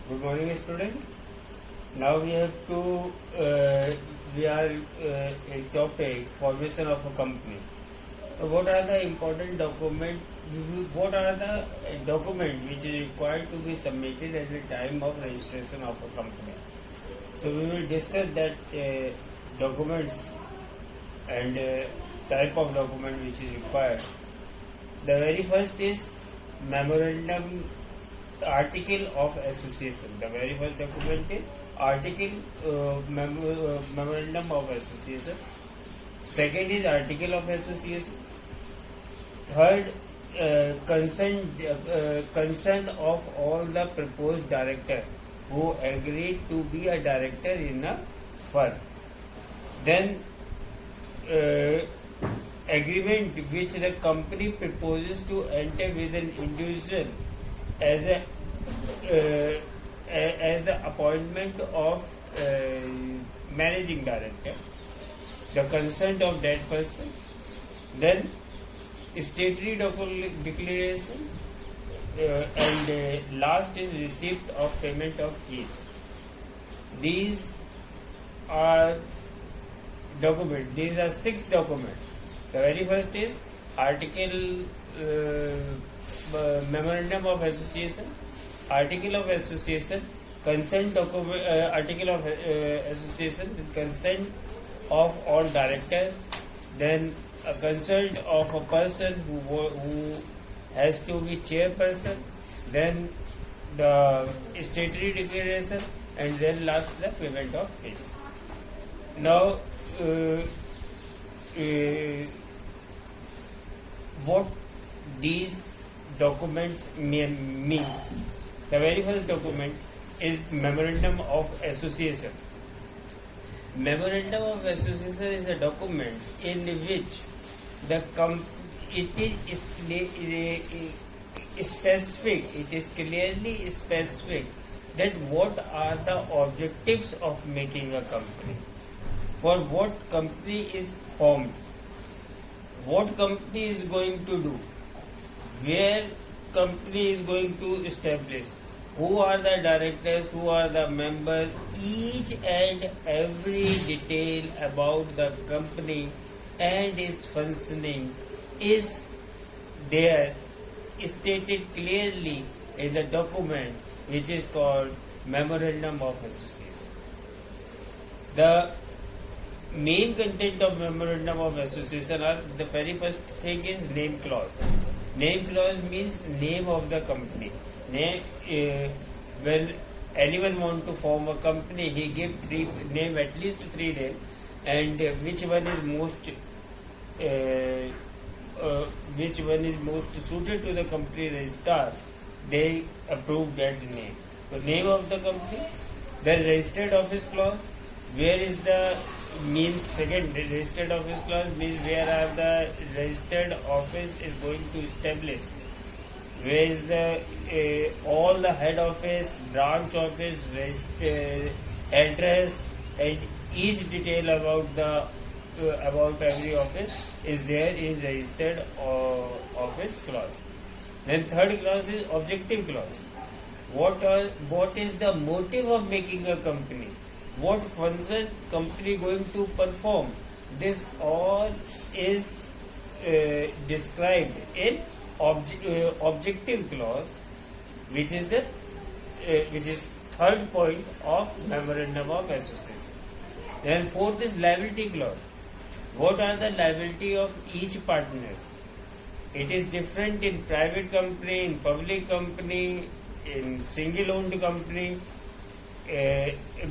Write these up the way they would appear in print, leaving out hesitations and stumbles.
Good morning, student. Now we have to we are a topic formation of a company. So what are the important documents? What are the documents which is required to be submitted at the time of registration of a company? So we will discuss that documents and type of document which is required. The very first is memorandum, article of association. The very first document is memorandum of association. Second is article of association. Third, consent of all the proposed director who agreed to be a director in a firm. Then agreement which the company proposes to enter with an individual as the appointment of managing director, the consent of that person. Then statutory declaration, and last is receipt of payment of fees. These are documents. These are 6 documents. The very first is article, memorandum of association, article of association, consent document, article of association, consent of all directors, then a consent of a person who has to be chairperson, then the statutory declaration, and then last the payment of fees. Now, what these documents means. The very first document is memorandum of association. Memorandum of association is a document in which it is clearly specific that what are the objectives of making a company, for what company is formed, what company is going to do, where company is going to establish, who are the directors, who are the members, each and every detail about the company and its functioning is there stated clearly in the document which is called Memorandum of Association. The main content of Memorandum of Association are, the very first thing is name clause. Name clause means name of the company. When anyone want to form a company, he give at least three names, and which one is most suited to the company register, they approve that name. The name of the company, then registered office clause, where is the means second registered office clause means where are the registered office is going to establish, where is the all the head office, branch office, address, and each detail about every office is there in registered office clause. Then third clause is objective clause. What is the motive of making a company? What function company going to perform? This all is described in objective clause, which is third point of memorandum of association. Then fourth is liability clause. What are the liability of each partner? It is different in private company, in public company, in single-owned company.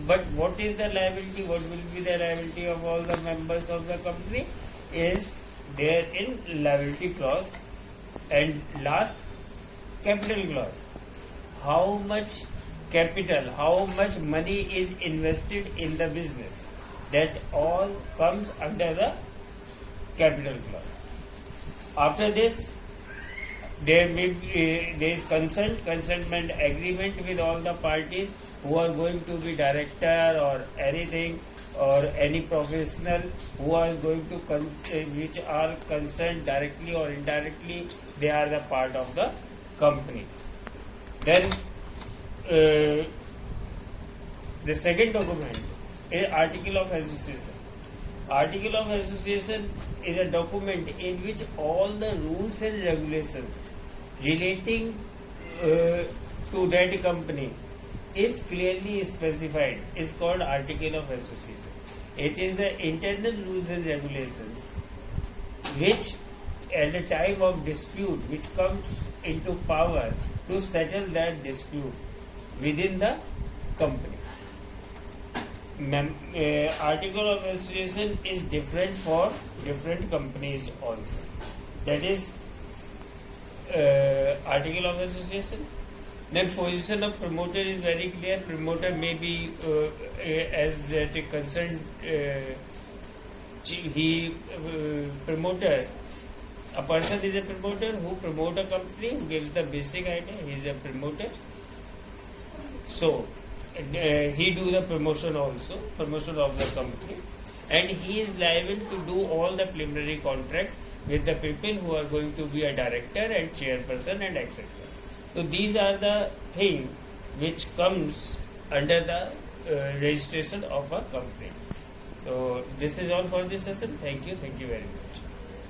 But what is the liability? What will be the liability of all the members of the company is there in liability clause. And last, capital clause. How much capital, how much money is invested in the business? That all comes under the capital clause. After this, there is consentment agreement with all the parties who are going to be director or anything, or any professional who are going to which are concerned directly or indirectly, they are the part of the company. Then The second document is Article of Association. Article of Association is a document in which all the rules and regulations relating to that company is clearly specified. It's called Article of Association. It is the internal rules and regulations which at the time of dispute which comes into power to settle that dispute within the company. Article of Association is different for different companies also. That is Article of Association. Then position of promoter is very clear. Promoter may be as that concerned promoter. A person is a promoter who promote a company, who gives the basic idea. He is a promoter. So he do the promotion also, promotion of the company, and he is liable to do all the preliminary contract with the people who are going to be a director and chairperson and etc. So these are the things which comes under the registration of a company. So this is all for this session. Thank you very much.